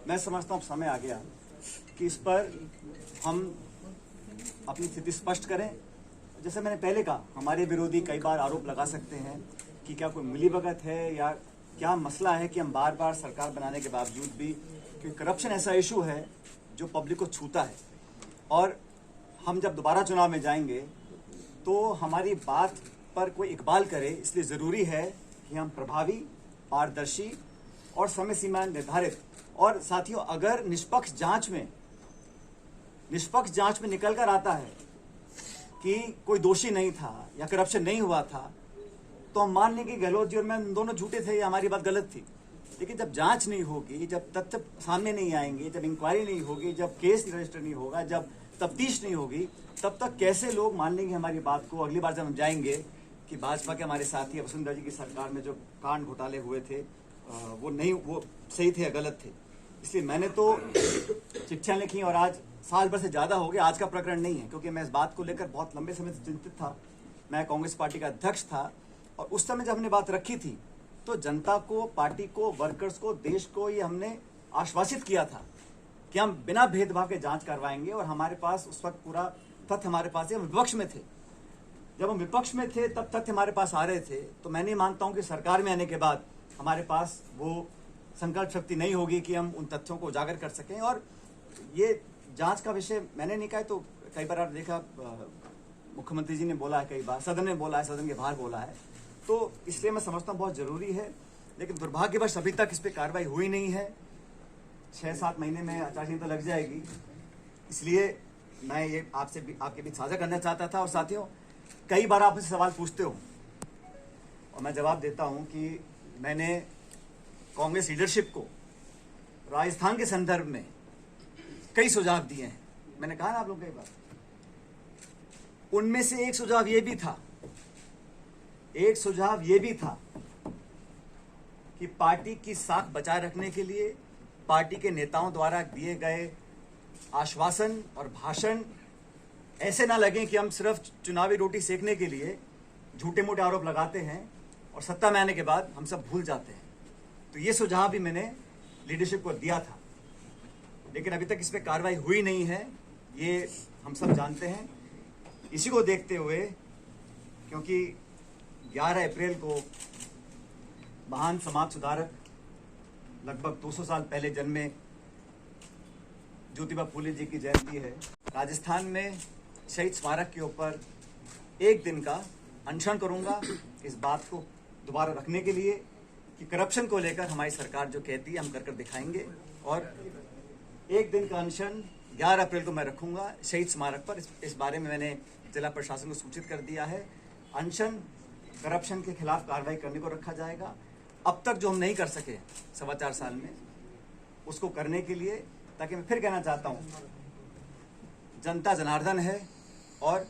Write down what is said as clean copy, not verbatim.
मैं समझता हूँ समय आ गया कि इस पर हम अपनी स्थिति स्पष्ट करें। जैसे मैंने पहले कहा, हमारे विरोधी कई बार आरोप लगा सकते हैं कि क्या कोई मिलीभगत है या क्या मसला है कि हम बार बार सरकार बनाने के बावजूद भी, क्योंकि करप्शन ऐसा इशू है जो पब्लिक को छूता है, और हम जब दोबारा चुनाव में जाएंगे तो हमारी बात पर कोई इकबाल करे। इसलिए ज़रूरी है कि हम प्रभावी, पारदर्शी और समय सीमा निर्धारित, और साथियों अगर निष्पक्ष जांच में निकल कर आता है कि कोई दोषी नहीं था या करप्शन नहीं हुआ था, तो हम मान लें कि गहलोत जी और मैं दोनों झूठे थे या हमारी बात गलत थी। लेकिन जब जांच नहीं होगी, जब तथ्य सामने नहीं आएंगे, जब इंक्वायरी नहीं होगी, जब केस रजिस्टर नहीं होगा, जब तफ्तीश नहीं होगी, तब तक कैसे लोग मान लेंगे हमारी बात को। अगली बार जब हम जाएंगे कि भाजपा के हमारे साथी वसुंधरा जी की सरकार में जो कांड घोटाले हुए थे वो सही थे या गलत थे। इसलिए मैंने तो चिट्ठियाँ लिखी और आज साल भर से ज़्यादा हो गया। आज का प्रकरण नहीं है, क्योंकि मैं इस बात को लेकर बहुत लंबे समय से चिंतित था। मैं कांग्रेस पार्टी का अध्यक्ष था और उस समय जब हमने बात रखी थी तो जनता को, पार्टी को, वर्कर्स को, देश को ये हमने आश्वासित किया था कि हम बिना भेदभाव के जांच करवाएंगे। और हमारे पास उस वक्त पूरा तथ्य हमारे पास है। हम विपक्ष में थे, जब हम विपक्ष में थे तब तथ्य हमारे पास आ रहे थे। तो मैं नहीं मानता हूं कि सरकार में आने के बाद हमारे पास वो संकल्प शक्ति नहीं होगी कि हम उन तथ्यों को उजागर कर सकें। और ये जांच का विषय मैंने नहीं कहा, तो कई बार आप देखा मुख्यमंत्री जी ने बोला है, कई बार सदन में बोला है, सदन के बाहर बोला है। तो इसलिए मैं समझता हूँ बहुत जरूरी है। लेकिन दुर्भाग्यवश अभी तक इस पर कार्रवाई हुई नहीं है। 6-7 महीने में आचार संहिता लग जाएगी। इसलिए मैं ये आपसे भी, आपके बीच साझा करना चाहता था। और साथियों, कई बार आप मुझसे सवाल पूछते हो और मैं जवाब देता हूं कि मैंने कांग्रेस लीडरशिप को राजस्थान के संदर्भ में कई सुझाव दिए हैं। मैंने कहा ना आप लोग कई बार, उनमें से एक सुझाव ये भी था कि पार्टी की साख बचाए रखने के लिए पार्टी के नेताओं द्वारा दिए गए आश्वासन और भाषण ऐसे ना लगे कि हम सिर्फ चुनावी रोटी सेकने के लिए झूठे मोटे आरोप लगाते हैं और सत्ता में आने के बाद हम सब भूल जाते हैं। तो ये सुझाव भी मैंने लीडरशिप को दिया था, लेकिन अभी तक इस पर कार्रवाई हुई नहीं है, ये हम सब जानते हैं। इसी को देखते हुए, क्योंकि 11 अप्रैल को महान समाज सुधारक, लगभग 200 साल पहले जन्मे ज्योतिबा फूले जी की जयंती है, राजस्थान में शहीद स्मारक के ऊपर एक दिन का अनशन करूंगा, इस बात को दोबारा रखने के लिए कि करप्शन को लेकर हमारी सरकार जो कहती है हम कर दिखाएंगे। और एक दिन का अनशन 11 अप्रैल को मैं रखूंगा शहीद स्मारक पर। इस बारे में मैंने जिला प्रशासन को सूचित कर दिया है। अनशन करप्शन के खिलाफ कार्रवाई करने को रखा जाएगा। अब तक जो हम नहीं कर सके 4.25 साल में, उसको करने के लिए, ताकि मैं फिर कहना चाहता हूँ, जनता जनार्दन है और